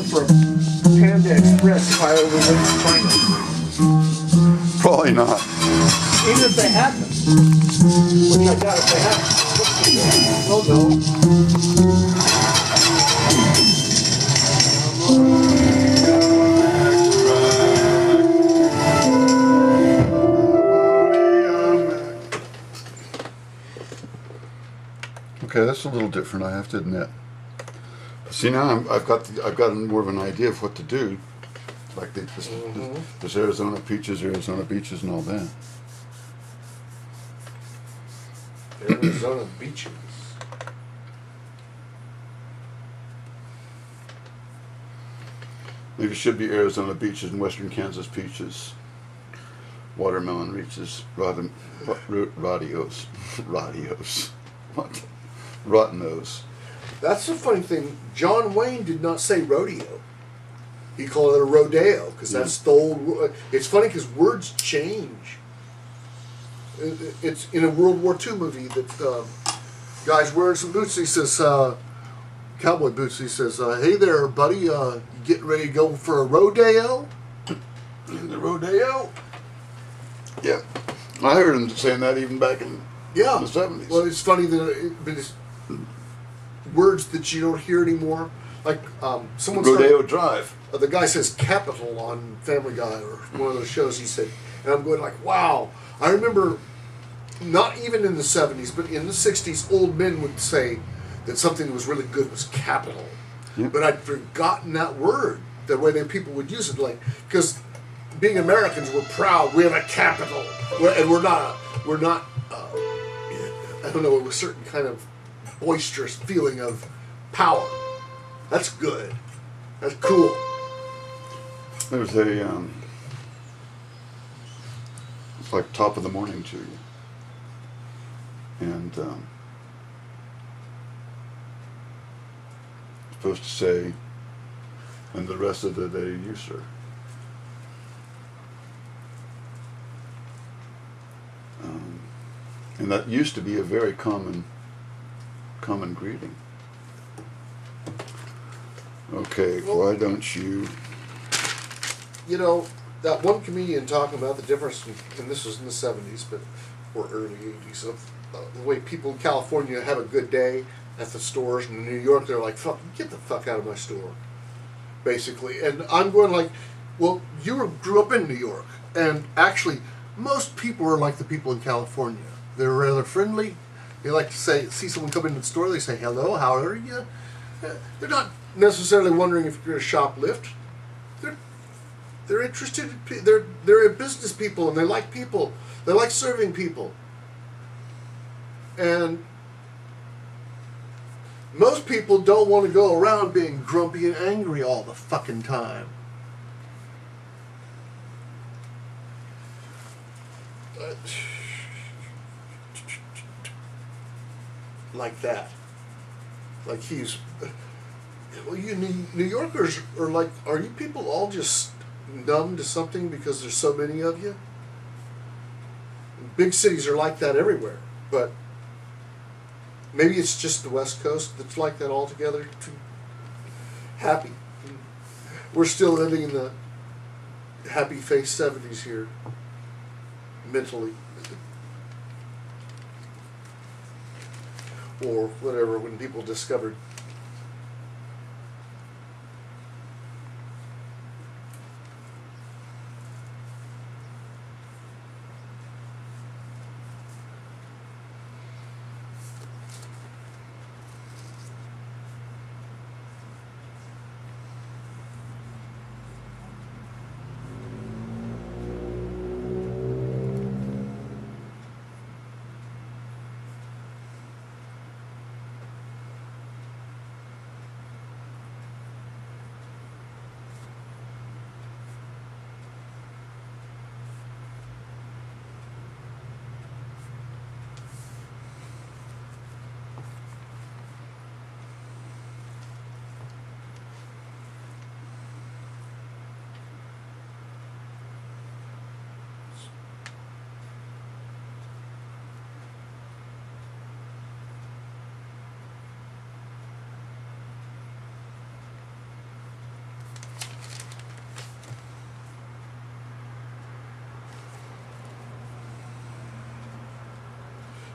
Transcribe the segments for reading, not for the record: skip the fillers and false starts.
for a Panda Express if I ever went to China. Probably not. Even if they had them. Which I doubt if they had them. Oh no. Okay, that's a little different, I have to admit. See, now I've got more of an idea of what to do. Like this Arizona peaches, and all that. Arizona beaches. Maybe it should be Arizona beaches and Western Kansas peaches. Watermelon reaches, rodios. What? Rottenose. That's the funny thing. John Wayne did not say rodeo. He called it a rodeo because that's the old. It's funny because words change. It's in a World War II movie that guy's wearing some boots. He says, cowboy boots. He says, "Hey there, buddy. You getting ready to go for a rodeo?" In the rodeo. Yeah, I heard him saying that even back in the 70s. Well, it's funny that it's words that you don't hear anymore. Like someone Rodeo Drive. The guy says capital on Family Guy or one of those shows. He said, and I'm going like, wow. I remember, not even in the 70s, but in the 60s, old men would say that something that was really good was capital. Yep. But I'd forgotten that word, the way that people would use it, like because being Americans, we're proud. We have a capital, and we're not. I don't know, a certain kind of boisterous feeling of power. That's good. That's cool. There's a it's like top of the morning to you, and supposed to say, and the rest of the day you, sir. And that used to be a very common greeting. Okay, Well, why don't you? You know, that one comedian talking about the difference, and this was in the 70s, but or early 80s, of the way people in California have a good day at the stores, and in New York they're like, "Fuck, get the fuck out of my store," basically. And I'm going like, well, grew up in New York, and actually, most people are like the people in California. They're rather friendly. They like to see someone come into the store, they say, "Hello, how are you?" They're not necessarily wondering if you're going to shoplift. They're interested. They're business people, and they like people. They like serving people. And most people don't want to go around being grumpy and angry all the fucking time. Like that. Like he's... Well, you New Yorkers are like... Are you people all just numb to something because there's so many of you? Big cities are like that everywhere. But maybe it's just the West Coast that's like that altogether. Too happy. We're still living in the happy face 70s here. Mentally. Or whatever, when people discovered.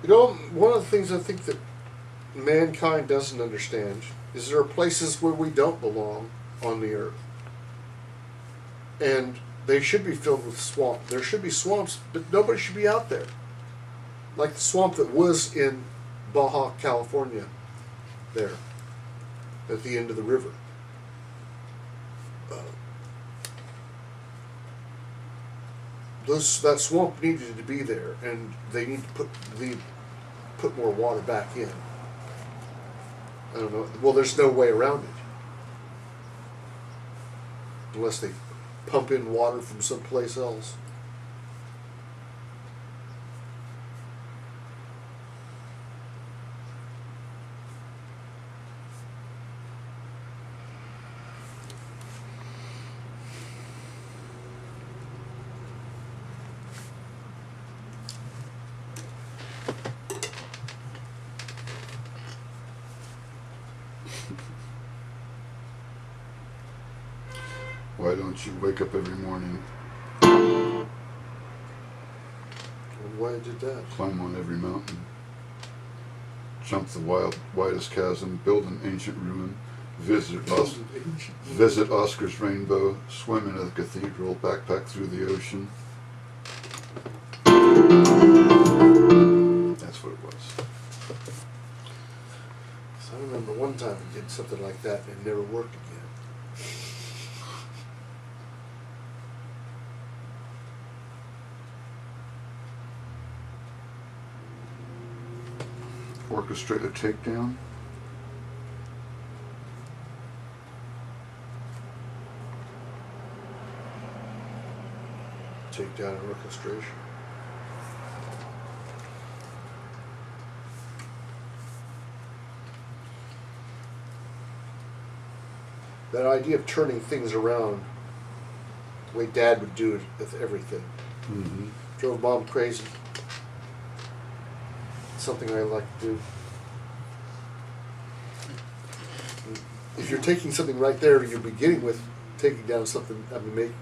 You know, one of the things I think that mankind doesn't understand is there are places where we don't belong on the earth. And they should be filled with swamp. There should be swamps, but nobody should be out there. Like the swamp that was in Baja, California, there, at the end of the river. That swamp needed to be there, and they need to put more water back in. I don't know. Well, there's no way around it unless they pump in water from someplace else. Why don't you wake up every morning, And why I did that? climb on every mountain, jump the widest chasm, build an ancient ruin, visit Oscar's rainbow, swim in a cathedral, backpack through the ocean? That's what it was. So I remember one time we did something like that and it never worked again. Orchestrate a takedown. Take down an orchestration. That idea of turning things around, the way Dad would do it with everything, Mm-hmm. drove Mom crazy. Something I like to do. If you're taking something right there, you're beginning with taking down something. I mean,